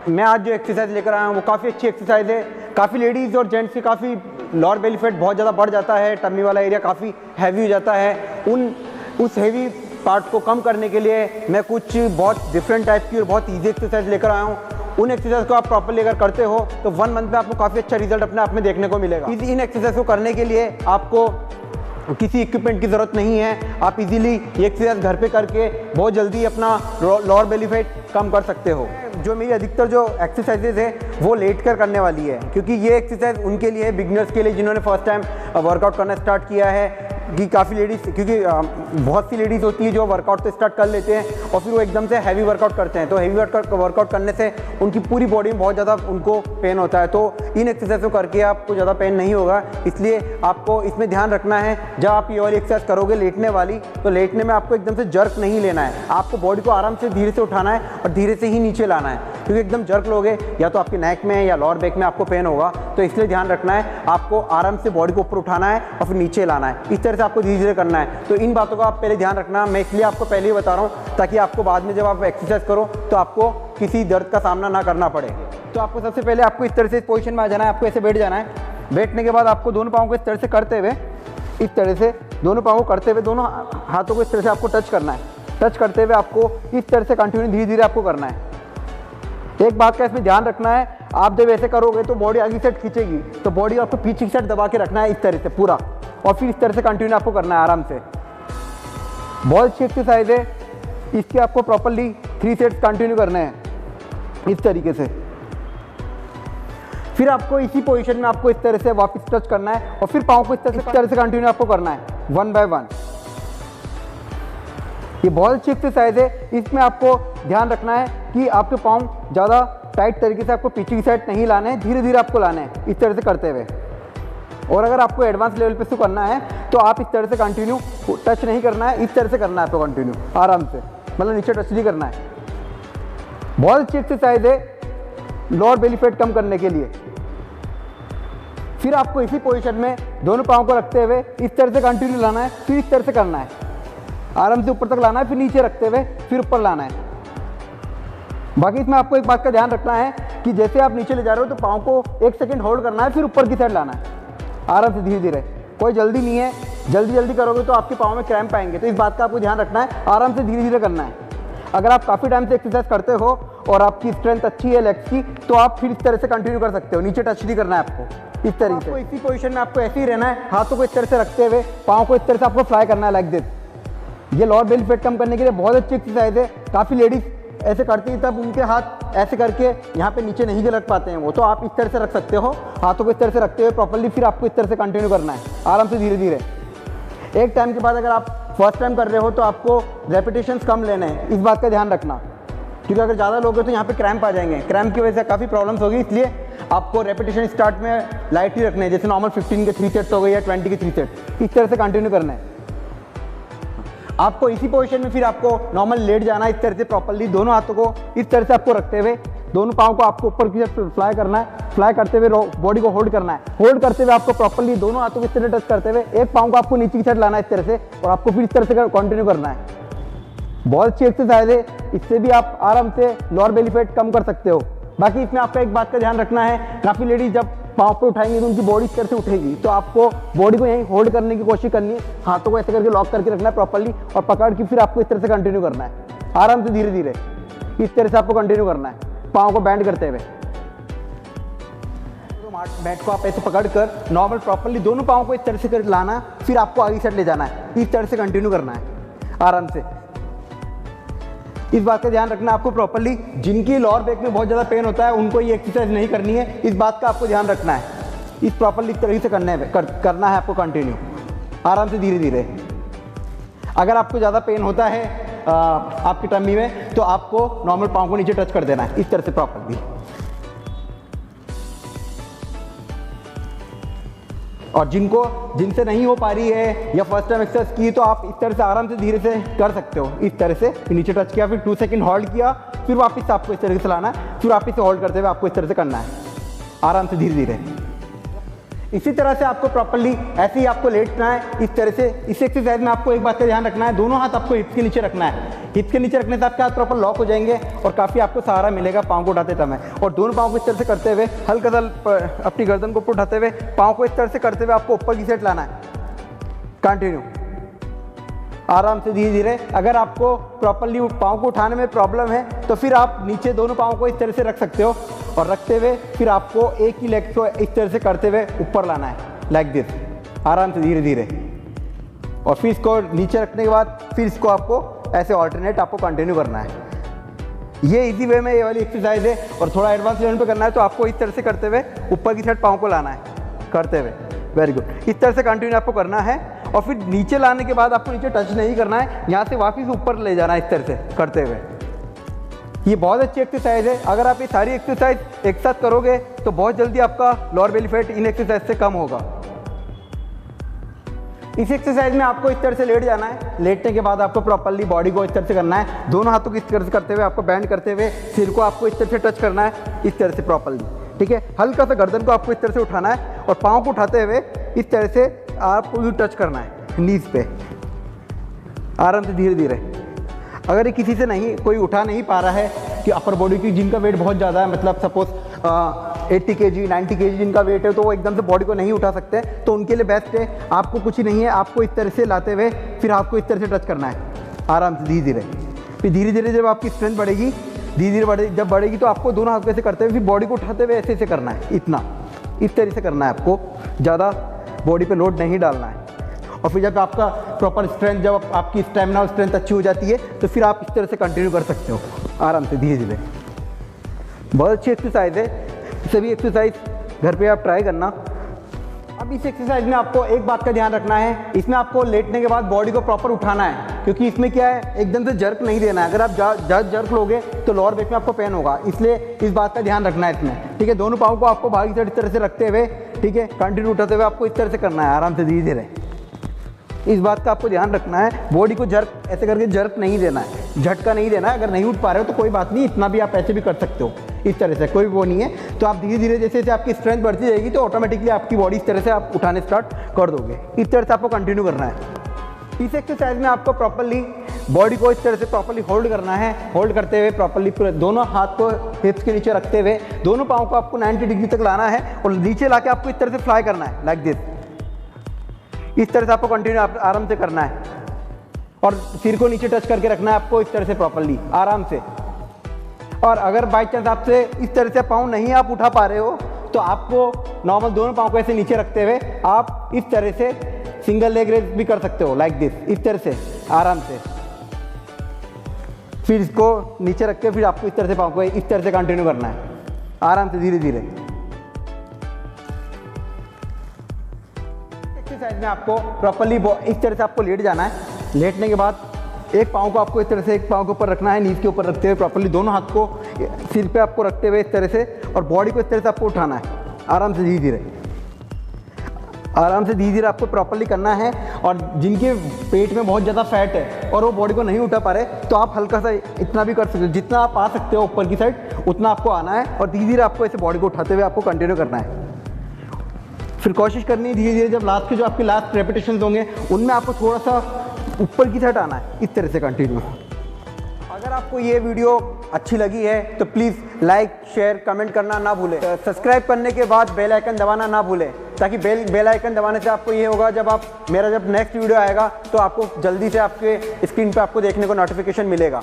मैं आज जो एक्सरसाइज लेकर आया हूँ वो काफ़ी अच्छी एक्सरसाइज है। काफ़ी लेडीज़ और जेंट्स की काफ़ी लोअर बेली फैट बहुत ज़्यादा बढ़ जाता है, टम्मी वाला एरिया काफ़ी हैवी हो जाता है। उस हैवी पार्ट को कम करने के लिए मैं कुछ बहुत डिफरेंट टाइप की और बहुत ईजी एक्सरसाइज लेकर आया हूँ। उन एक्सरसाइज को आप प्रॉपरली अगर करते हो तो 1 मंथ में आपको काफ़ी अच्छा रिजल्ट अपने आप में देखने को मिलेगा। इन एक्सरसाइज को करने के लिए आपको किसी इक्विपमेंट की ज़रूरत नहीं है। आप इजीली ये एक्सरसाइज घर पे करके बहुत जल्दी अपना लोअर बेली फैट कम कर सकते हो। जो मेरी अधिकतर जो एक्सरसाइजेज है वो लेट कर करने वाली है, क्योंकि ये एक्सरसाइज उनके लिए, बिगनर्स के लिए जिन्होंने फर्स्ट टाइम वर्कआउट करना स्टार्ट किया है। कि काफ़ी लेडीज़, क्योंकि बहुत सी लेडीज़ होती है जो वर्कआउट तो स्टार्ट कर लेते हैं और फिर वो एकदम से हैवी वर्कआउट करते हैं, तो हैवी वर्कआउट करने से उनकी पूरी बॉडी में बहुत ज़्यादा उनको पेन होता है। तो इन एक्सरसाइज को करके आपको ज़्यादा पेन नहीं होगा, इसलिए आपको इसमें ध्यान रखना है। जब आप ये वाली एक्सरसाइज करोगे लेटने वाली, तो लेटने में आपको एकदम से जर्क नहीं लेना है। आपको बॉडी को आराम से धीरे से उठाना है और धीरे से ही नीचे लाना है, क्योंकि एकदम जर्क लोगे या तो आपके नेक में या लोअर बैक में आपको पेन होगा। तो इसलिए ध्यान रखना है, आपको आराम से बॉडी को ऊपर उठाना है और फिर नीचे लाना है। इस तरह से आपको धीरे धीरे करना है। तो इन बातों का आप पहले ध्यान रखना, मैं इसलिए आपको पहले ही बता रहा हूँ ताकि आपको बाद में जब आप एक्सरसाइज करो तो आपको किसी दर्द का सामना ना करना पड़े। तो आपको सबसे पहले आपको इस तरह से पोजीशन में आ जाना है, आपको ऐसे बैठ जाना है। बैठने के बाद आपको दोनों पाँव को इस तरह से करते हुए, इस तरह से दोनों पाँव को करते हुए दोनों हाथों को इस तरह से आपको टच करना है। टच करते हुए आपको इस तरह से कंटिन्यू धीरे धीरे आपको करना है। एक बात का इसमें ध्यान रखना है, आप जब ऐसे करोगे तो बॉडी आगे साइड खींचेगी, तो बॉडी आपको पीछे की साइड दबा के रखना है इस तरह से पूरा, और फिर इस तरह से कंटिन्यू आपको करना है आराम से। बहुत अच्छी एक्सरसाइज है, इसके आपको प्रॉपरली 3 सेट्स कंटिन्यू करने हैं इस तरीके से। फिर आपको इसी पोजीशन में आपको इस तरह से वापस टच करना है और फिर पाँव को इस तरह से कंटिन्यू आपको करना है 1 बाय 1। ये बहुत अच्छी एक्सरसाइज है। इसमें आपको ध्यान रखना है कि आपके पाँव ज़्यादा टाइट तरीके से आपको पीछे की साइड नहीं लाने हैं, धीरे धीरे आपको लाने हैं इस तरह से करते हुए। और अगर आपको एडवांस लेवल पे इसको करना है तो आप इस तरह से कंटिन्यू टच नहीं करना है, इस तरह से करना है आपको कंटिन्यू आराम से, मतलब नीचे टच नहीं करना है। बहुत अच्छी एक्सरसाइज है लोअर बेली फैट कम करने के लिए। फिर आपको इसी पोजीशन में दोनों पाँव को रखते हुए इस तरह से कंटिन्यू लाना है, फिर इस तरह से करना है, आराम से ऊपर तक लाना है, फिर नीचे रखते हुए फिर ऊपर लाना है। बाकी इसमें आपको एक बात का ध्यान रखना है कि जैसे आप नीचे ले जा रहे हो तो पाँव को 1 सेकंड होल्ड करना है, फिर ऊपर की साइड लाना है आराम से धीरे धीरे। कोई जल्दी नहीं है, जल्दी करोगे तो आपके पाँव में क्रैम्प आएंगे, तो इस बात का आपको ध्यान रखना है, आराम से धीरे धीरे करना है। अगर आप काफ़ी टाइम से एक्सरसाइज करते हो और आपकी स्ट्रेंथ अच्छी है लेग्स की, तो आप फिर इस तरह से कंटिन्यू कर सकते हो, नीचे टच नहीं करना है आपको इस तरीके से। इसी पोजीशन में आपको ऐसे ही रहना है, हाथों को इस तरह से रखते हुए पाँव को इस तरह से आपको फ्लाई करना है लाइक दिस। ये लोअर बेली फैट कम करने के लिए बहुत अच्छी एक्सरसाइज है। काफ़ी लेडीज़ ऐसे करती हैं तब उनके हाथ ऐसे करके यहाँ पे नीचे नहीं रख पाते हैं वो, तो आप इस तरह से रख सकते हो, हाथों को इस तरह से रखते हुए प्रॉपर्ली, फिर आपको इस तरह से कंटिन्यू करना है आराम से धीरे धीरे। एक टाइम के बाद अगर आप फर्स्ट टाइम कर रहे हो तो आपको रेपिटेशंस कम लेने हैं, इस बात का ध्यान रखना, क्योंकि अगर ज़्यादा लोगे तो यहाँ पे क्रैम्प आ जाएंगे, क्रैम्प की वजह से काफ़ी प्रॉब्लम्स होगी। इसलिए आपको रेपिटेशन स्टार्ट में लाइट ही रखने हैं, जैसे नॉर्मल 15 के 3 सेट्स हो गए या 20 के 3 सेट्स, इस तरह से कंटिन्यू करना है। आपको इसी पोजीशन में फिर आपको नॉर्मल लेट जाना है इस तरह से प्रॉपर्ली, दोनों हाथों को इस तरह से आपको रखते हुए दोनों पाँव को आपको ऊपर की तरफ फ्लाई करना है, फ्लाई करते हुए बॉडी को होल्ड करना है, होल्ड करते हुए आपको प्रॉपर्ली दोनों हाथों को इस तरह टच करते हुए एक पाँव को आपको नीचे की साइड लाना है इस तरह से, और आपको फिर इस तरह से कंटिन्यू करना है। बहुत अच्छी एक्सरसाइज है, इससे भी आप आराम से लोअर बेली फैट कम कर सकते हो। बाकी इसमें आपका एक बात का ध्यान रखना है, काफ़ी लेडीज जब पाँव पे उठाएंगे तो उनकी बॉडी इस तरह से उठेगी, तो आपको बॉडी को यहीं होल्ड करने की कोशिश करनी है, हाथों को ऐसे करके लॉक करके रखना है प्रॉपर्ली, और पकड़ के फिर आपको इस तरह से कंटिन्यू करना है आराम से धीरे धीरे, इस तरह से आपको कंटिन्यू करना है पाँव को बैंड करते हुए। तो बैट को आप ऐसे पकड़ कर नॉर्मल प्रॉपर्ली दोनों पाँव को इस तरह से कर लाना, फिर आपको आगे साइड ले जाना है, इस तरह से कंटिन्यू करना है आराम से। इस बात का ध्यान रखना आपको प्रॉपर्ली, जिनकी लोअर बैक में बहुत ज़्यादा पेन होता है उनको ये एक्सरसाइज नहीं करनी है, इस बात का आपको ध्यान रखना है। इस प्रॉपर्ली इस तरीके से करना है आपको कंटिन्यू आराम से धीरे धीरे। अगर आपको ज़्यादा पेन होता है आपकी टम्मी में तो आपको नॉर्मल पाँव को नीचे टच कर देना है इस तरह से प्रॉपर्ली। और जिनसे नहीं हो पा रही है या फर्स्ट टाइम एक्सरसाइज की, तो आप इस तरह से आराम से धीरे से कर सकते हो, इस तरह से नीचे टच किया, फिर 2 सेकंड होल्ड किया, फिर वापस आपको इस तरह से लाना है, फिर वापस से होल्ड करते हुए आपको इस तरह से करना है आराम से धीरे धीरे। इसी तरह से आपको प्रॉपर्ली ऐसे ही आपको लेटना है इस तरह से। इस एक्सरसाइज में आपको एक बात का ध्यान रखना है, दोनों हाथ आपको हिप्स के नीचे रखना है। हिप्स के नीचे रखने से आपके हाथ प्रॉपर लॉक हो जाएंगे और काफ़ी आपको सहारा मिलेगा पाँव को उठाते समय। और दोनों पाँव को इस तरह से करते हुए हल्का सा अपनी गर्दन को ऊपर उठाते हुए पाँव को इस तरह से करते हुए आपको ऊपर की साइड लाना है। कंटिन्यू आराम से धीरे धीरे। अगर आपको प्रॉपर्ली पाँव को उठाने में प्रॉब्लम है तो फिर आप नीचे दोनों पाँव को इस तरह से रख सकते हो और रखते हुए फिर आपको एक ही लेग को इस तरह से करते हुए ऊपर लाना है, लाइक दिस, आराम से धीरे धीरे। और फिर इसको नीचे रखने के बाद फिर इसको आपको ऐसे ऑल्टरनेट आपको कंटिन्यू करना है। ये इजी वे में ये वाली एक्सरसाइज है। और थोड़ा एडवांस लेवल पे करना है तो आपको इस तरह से करते हुए ऊपर की साइड पाँव को लाना है, करते हुए, वेरी गुड। इस तरह से कंटिन्यू आपको करना है। और फिर नीचे लाने के बाद आपको नीचे टच नहीं करना है, यहाँ से वापस ऊपर ले जाना है इस तरह से करते हुए। ये बहुत अच्छी एक्सरसाइज है। अगर आप ये सारी एक्सरसाइज एक साथ करोगे तो बहुत जल्दी आपका lower belly fat in exercise से कम होगा। इस एक्सरसाइज में आपको इस तरह से लेट जाना है। लेटने के बाद आपको प्रॉपर्ली बॉडी को इस तरह से करना है, दोनों हाथों को इस तरह से करते हुए आपको बैंड करते हुए सिर को आपको इस तरह से टच करना है, इस तरह से प्रॉपर्ली, ठीक है। हल्का सा गर्दन को आपको इस तरह से उठाना है और पाँव को उठाते हुए इस तरह से आपको भी टच करना है नीज पे, आराम से धीरे धीरे। अगर ये किसी से नहीं कोई उठा नहीं पा रहा है कि अपर बॉडी की जिनका वेट बहुत ज़्यादा है, मतलब सपोज 80 kg 90 kg जिनका वेट है तो वो एकदम से बॉडी को नहीं उठा सकते, तो उनके लिए बेस्ट है आपको कुछ नहीं है, आपको इस तरह से लाते हुए फिर आपको इस तरह से टच करना है आराम से धीरे धीरे। फिर धीरे धीरे जब आपकी स्ट्रेंथ बढ़ेगी, धीरे धीरे जब बढ़ेगी तो आपको दोनों हाथ ऐसे करते हुए फिर बॉडी को उठाते हुए ऐसे ऐसे करना है, इतना इस तरह से करना है आपको, ज़्यादा बॉडी पे लोड नहीं डालना है। और फिर जब आपका प्रॉपर स्ट्रेंथ, जब आपकी स्टेमिना और स्ट्रेंथ अच्छी हो जाती है तो फिर आप इस तरह से कंटिन्यू कर सकते हो आराम से धीरे धीरे। बहुत अच्छी एक्सरसाइज है, सभी एक्सरसाइज घर पे आप ट्राई करना। अब इस एक्सरसाइज में आपको एक बात का ध्यान रखना है, इसमें आपको लेटने के बाद बॉडी को प्रॉपर उठाना है, क्योंकि इसमें क्या है एकदम से जर्क नहीं देना है। अगर आप ज़्यादा जर्क लोगे तो लोअर बैक में आपको पेन होगा, इसलिए इस बात का ध्यान रखना है इसमें, ठीक है। दोनों पाँव को आपको बाहर की साइड इस तरह से रखते हुए, ठीक है, कंटिन्यू उठाते हुए आपको इस तरह से करना है आराम से धीरे धीरे। इस बात का आपको ध्यान रखना है, बॉडी को जर्क ऐसे करके जर्क नहीं देना है, झटका नहीं देना है। अगर नहीं उठ पा रहे हो तो कोई बात नहीं, इतना भी आप ऐसे भी कर सकते हो, इस तरह से कोई वो नहीं है। तो आप धीरे धीरे जैसे जैसे आपकी स्ट्रेंथ बढ़ती जाएगी तो ऑटोमेटिकली आपकी बॉडी इस तरह से आप उठाने स्टार्ट कर दोगे। इस तरह से आपको कंटिन्यू करना है। इस एक्सरसाइज में आपको प्रॉपर्ली बॉडी को इस तरह से प्रॉपर्ली होल्ड करना है, होल्ड करते हुए प्रॉपर्ली दोनों हाथ को हिप्स के नीचे रखते हुए दोनों पाँव को आपको 90 डिग्री तक लाना है और नीचे लाके आपको इस तरह से फ्लाई करना है, लाइक दिस। इस तरह से आपको कंटिन्यू आराम से करना है और सिर को नीचे टच करके रखना है आपको इस तरह से प्रॉपर्ली आराम से। और अगर बाई चांस आपसे इस तरह से पाँव नहीं आप उठा पा रहे हो तो आपको नॉर्मल दोनों पाँव को ऐसे नीचे रखते हुए आप इस तरह से सिंगल लेग रेस भी कर सकते हो, लाइक दिस, इस तरह से आराम से। फिर इसको नीचे रख के फिर आपको इस तरह से पाँव को इस तरह से कंटिन्यू करना है आराम से धीरे धीरे। एक्सरसाइज में आपको प्रॉपर्ली इस तरह से आपको लेट जाना है। लेटने के बाद एक पाँव को आपको इस तरह से एक पाँव के ऊपर रखना है, नीज के ऊपर रखते हुए प्रॉपर्ली दोनों हाथ को सिर पे आपको रखते हुए इस तरह से, और बॉडी को इस तरह से आपको उठाना है आराम से धीरे धीरे, आराम से धीरे धीरे आपको प्रॉपर्ली करना है। और जिनके पेट में बहुत ज़्यादा फैट है और वो बॉडी को नहीं उठा पा रहे तो आप हल्का सा इतना भी कर सकते हो, जितना आप आ सकते हो ऊपर की साइड उतना आपको आना है और धीरे धीरे आपको ऐसे बॉडी को उठाते हुए आपको कंटिन्यू करना है। फिर कोशिश करनी है धीरे धीरे, जब लास्ट के जो आपके लास्ट रेपिटेशंस होंगे उनमें आपको थोड़ा सा ऊपर की साइड आना है इस तरह से कंटिन्यू। अगर आपको ये वीडियो अच्छी लगी है तो प्लीज़ लाइक शेयर कमेंट करना ना भूलें। सब्सक्राइब करने के बाद बेल आइकन दबाना ना भूलें, ताकि बेल आइकन दबाने से आपको ये होगा जब मेरा नेक्स्ट वीडियो आएगा तो आपको जल्दी से आपके स्क्रीन पे आपको देखने को नोटिफिकेशन मिलेगा।